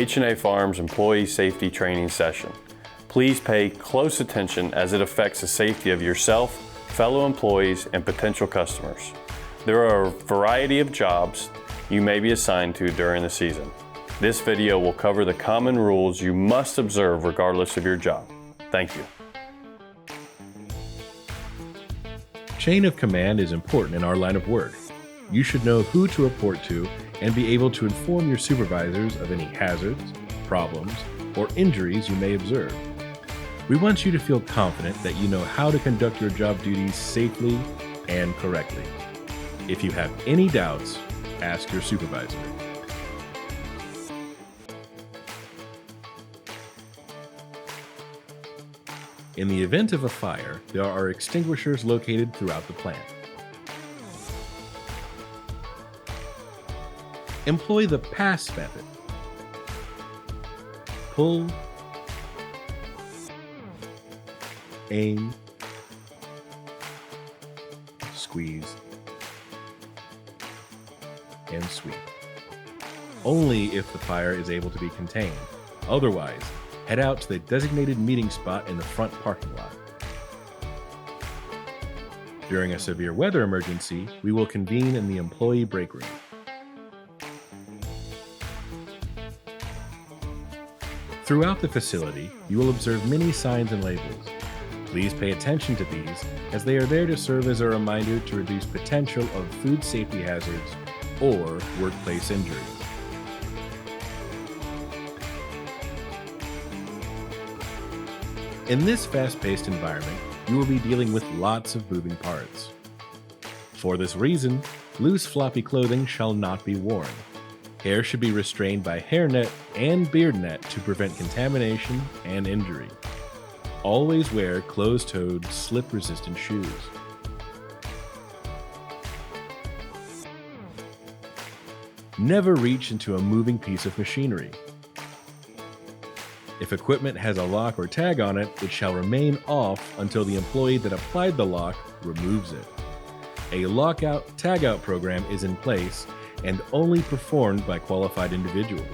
H&A Farms Employee Safety Training session. Please pay close attention as it affects the safety of yourself, fellow employees, and potential customers. There are a variety of jobs you may be assigned to during the season. This video will cover the common rules you must observe regardless of your job. Thank you. Chain of command is important in our line of work. You should know who to report to and be able to inform your supervisors of any hazards, problems, or injuries you may observe. We want you to feel confident that you know how to conduct your job duties safely and correctly. If you have any doubts, ask your supervisor. In the event of a fire, there are extinguishers located throughout the plant. Employ the pass method. Pull, aim, squeeze, and sweep. Only if the fire is able to be contained. Otherwise, head out to the designated meeting spot in the front parking lot. During a severe weather emergency, we will convene in the employee break room. Throughout the facility, you will observe many signs and labels. Please pay attention to these, as they are there to serve as a reminder to reduce potential of food safety hazards or workplace injuries. In this fast-paced environment, you will be dealing with lots of moving parts. For this reason, loose floppy clothing shall not be worn. Hair should be restrained by hairnet and beard net to prevent contamination and injury. Always wear closed-toed, slip-resistant shoes. Never reach into a moving piece of machinery. If equipment has a lock or tag on it, it shall remain off until the employee that applied the lock removes it. A lockout-tagout program is in place and only performed by qualified individuals.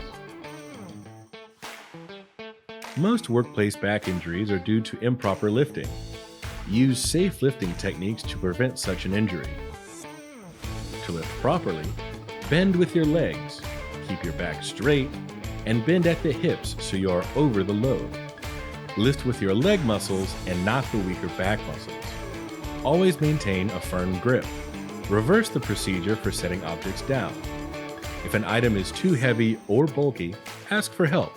Most workplace back injuries are due to improper lifting. Use safe lifting techniques to prevent such an injury. To lift properly, bend with your legs, keep your back straight, and bend at the hips so you are over the load. Lift with your leg muscles and not the weaker back muscles. Always maintain a firm grip. Reverse the procedure for setting objects down. If an item is too heavy or bulky, ask for help.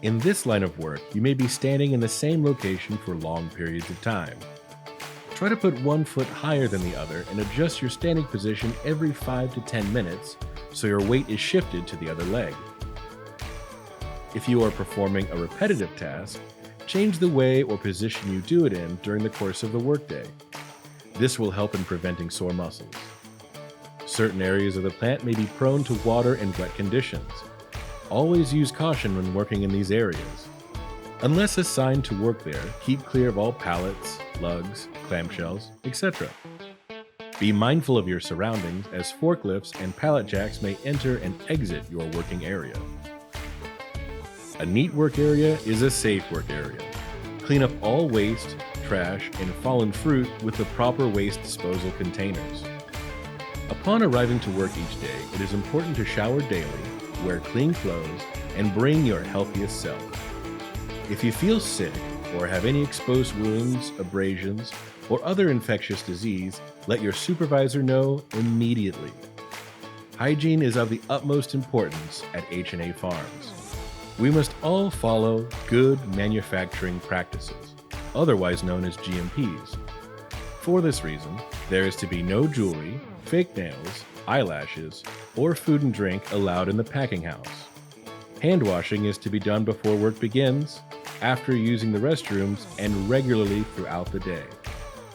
In this line of work, you may be standing in the same location for long periods of time. Try to put one foot higher than the other and adjust your standing position every 5 to 10 minutes so your weight is shifted to the other leg. If you are performing a repetitive task, change the way or position you do it in during the course of the workday. This will help in preventing sore muscles. Certain areas of the plant may be prone to water and wet conditions. Always use caution when working in these areas. Unless assigned to work there, keep clear of all pallets, lugs, clamshells, etc. Be mindful of your surroundings, as forklifts and pallet jacks may enter and exit your working area. A neat work area is a safe work area. Clean up all waste, trash, and fallen fruit with the proper waste disposal containers. Upon arriving to work each day, it is important to shower daily, wear clean clothes, and bring your healthiest self. If you feel sick or have any exposed wounds, abrasions, or other infectious disease, let your supervisor know immediately. Hygiene is of the utmost importance at H&A Farms. We must all follow good manufacturing practices, otherwise known as GMPs. For this reason, there is to be no jewelry, fake nails, eyelashes, or food and drink allowed in the packing house. Hand washing is to be done before work begins, after using the restrooms, and regularly throughout the day.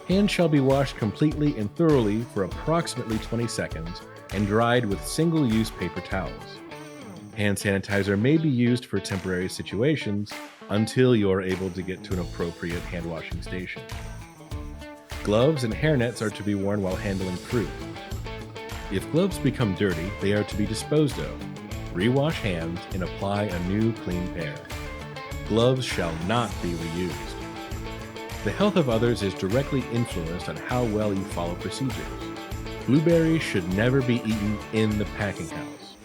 Hands shall be washed completely and thoroughly for approximately 20 seconds and dried with single-use paper towels. Hand sanitizer may be used for temporary situations until you are able to get to an appropriate hand washing station. Gloves and hairnets are to be worn while handling fruit. If gloves become dirty, they are to be disposed of. Rewash hands and apply a new clean pair. Gloves shall not be reused. The health of others is directly influenced on how well you follow procedures. Blueberries should never be eaten in the packing house.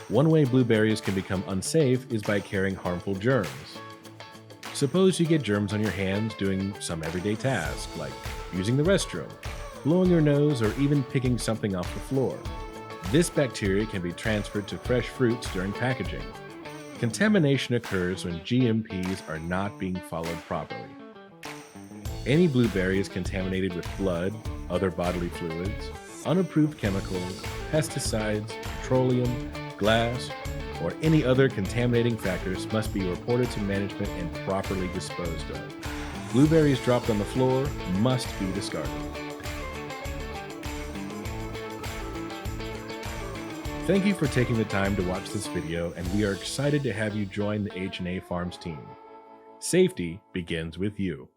One way blueberries can become unsafe is by carrying harmful germs. Suppose you get germs on your hands doing some everyday task, like using the restroom, blowing your nose, or even picking something off the floor. This bacteria can be transferred to fresh fruits during packaging. Contamination occurs when GMPs are not being followed properly. Any blueberry is contaminated with blood, other bodily fluids, unapproved chemicals, pesticides, petroleum, glass, or any other contaminating factors must be reported to management and properly disposed of. Blueberries dropped on the floor must be discarded. Thank you for taking the time to watch this video, and we are excited to have you join the H&A Farms team. Safety begins with you.